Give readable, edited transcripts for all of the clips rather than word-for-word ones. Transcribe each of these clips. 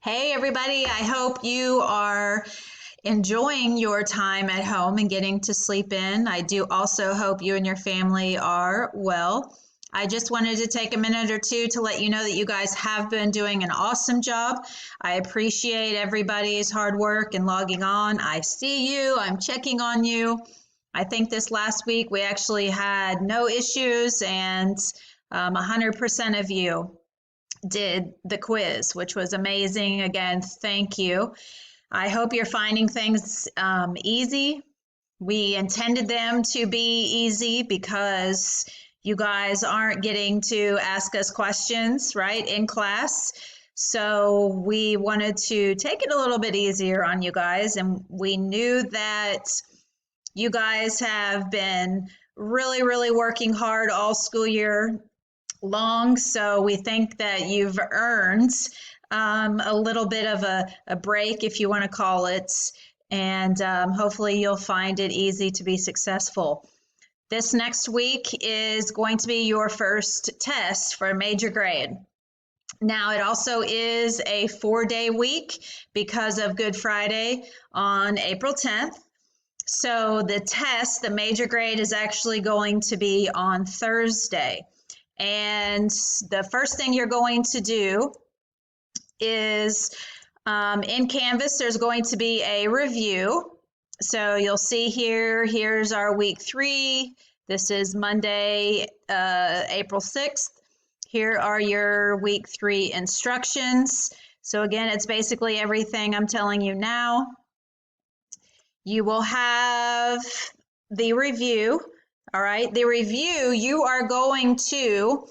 Hey, everybody. I hope you are enjoying your time at home and getting to sleep in. I do also hope you and your family are well. I just wanted to take a minute or two to let you know that you guys have been doing an awesome job. I appreciate everybody's hard work and logging on. I see you, I'm checking on you. I think this last week we actually had no issues, and 100% of you did the quiz, which was amazing. Again, thank you. I hope you're finding things easy. We intended them to be easy because you guys aren't getting to ask us questions, right, in class. So we wanted to take it a little bit easier on you guys. And we knew that you guys have been really, really working hard all school year long. So we think that you've earned a little bit of a break, if you want to call it, and hopefully you'll find it easy to be successful. This next week is going to be your first test for a major grade. Now, it also is a 4-day week because of Good Friday on April 10th. So the test, the major grade, is actually going to be on Thursday. And the first thing you're going to do is in Canvas, there's going to be a review. So you'll see here's our week 3. This is Monday, April 6th. Here are your week 3 instructions. So again, it's basically everything I'm telling you now. You will have the review. All right, the review, you are going to,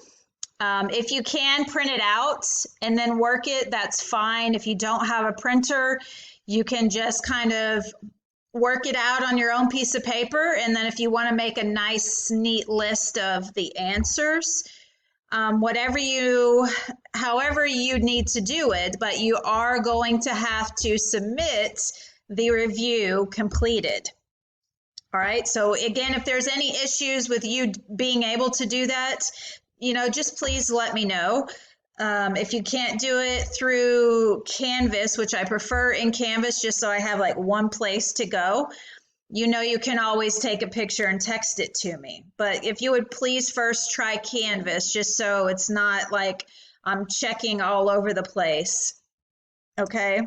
if you can print it out and then work it, that's fine. If you don't have a printer, you can just kind of work it out on your own piece of paper. And then if you want to make a nice, neat list of the answers, however you need to do it, but you are going to have to submit the review completed. All right, so again, if there's any issues with you being able to do that, just please let me know. If you can't do it through Canvas, which I prefer in Canvas just so I have like one place to go, you can always take a picture and text it to me. But if you would please first try Canvas, just so it's not like I'm checking all over the place. Okay.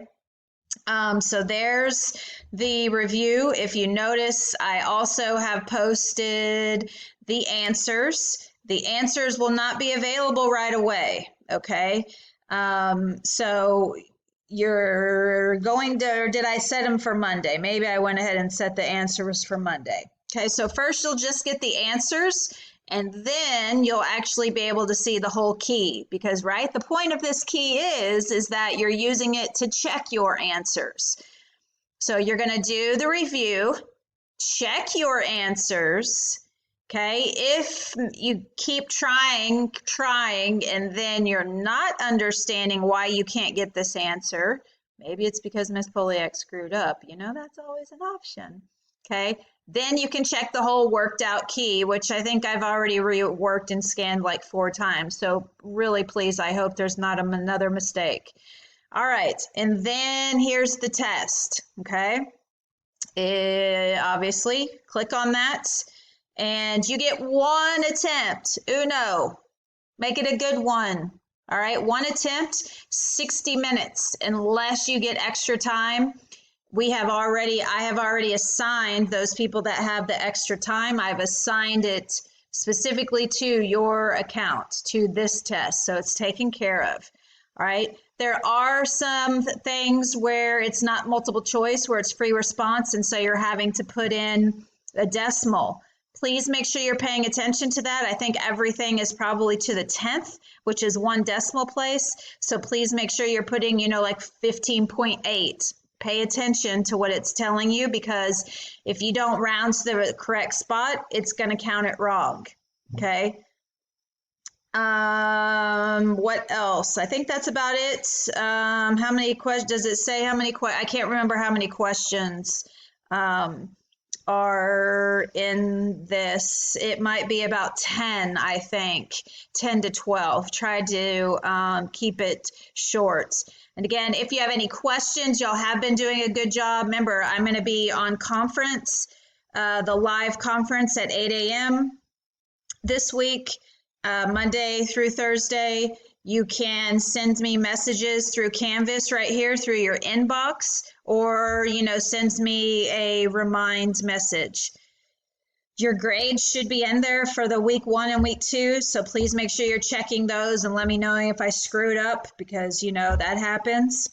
So there's the review. If you notice, I also have posted the answers. The answers will not be available right away, okay? So you're going to, or did I set them for Monday? Maybe I went ahead and set the answers for Monday. Okay, so first you'll just get the answers, and then you'll actually be able to see the whole key, because right, the point of this key is that you're using it to check your answers. So you're going to do the review, check your answers. Okay, if you keep trying, and then you're not understanding why you can't get this answer, maybe it's because Miss Poliak screwed up. That's always an option. Okay, then you can check the whole worked out key, which I think I've already reworked and scanned like 4 times. So really, please, I hope there's not another mistake. All right, and then here's the test. Okay, obviously, click on that. And you get 1 attempt. Uno. Make it a good one. All right, 1 attempt, 60 minutes, unless you get extra time. I have already assigned those people that have the extra time. I've assigned it specifically to your account, to this test. So it's taken care of. All right. There are some things where it's not multiple choice, where it's free response. And so you're having to put in a decimal. Please make sure you're paying attention to that. I think everything is probably to the 10th, which is 1 decimal place. So please make sure you're putting, like 15.8. Pay attention to what it's telling you, because if you don't round to the correct spot, it's going to count it wrong. Okay. What else? I think that's about it. How many questions does it say? How many I can't remember how many questions. are in this. It might be about 10, I think, 10 to 12. Try to keep it short. And again, if you have any questions, y'all have been doing a good job. Remember, I'm going to be on conference, the live conference at 8 a.m. this week, Monday through Thursday. You can send me messages through Canvas right here through your inbox, or, send me a remind message. Your grades should be in there for the week 1 and week 2, so please make sure you're checking those and let me know if I screwed up, because that happens.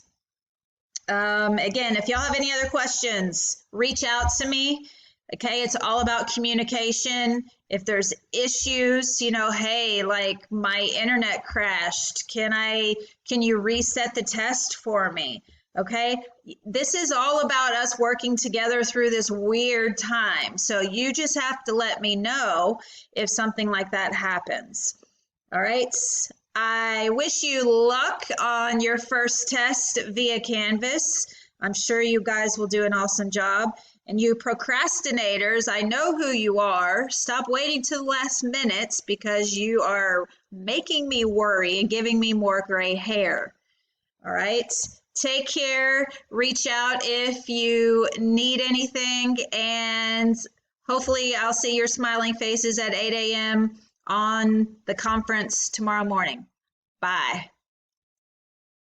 Again, if y'all have any other questions, reach out to me. Okay, it's all about communication. If there's issues, hey, like my internet crashed. Can you reset the test for me? Okay, this is all about us working together through this weird time. So you just have to let me know if something like that happens. All right. I wish you luck on your first test via Canvas. I'm sure you guys will do an awesome job. And you procrastinators, I know who you are. Stop waiting to the last minutes, because you are making me worry and giving me more gray hair. All right. Take care. Reach out if you need anything. And hopefully I'll see your smiling faces at 8 a.m. on the conference tomorrow morning. Bye.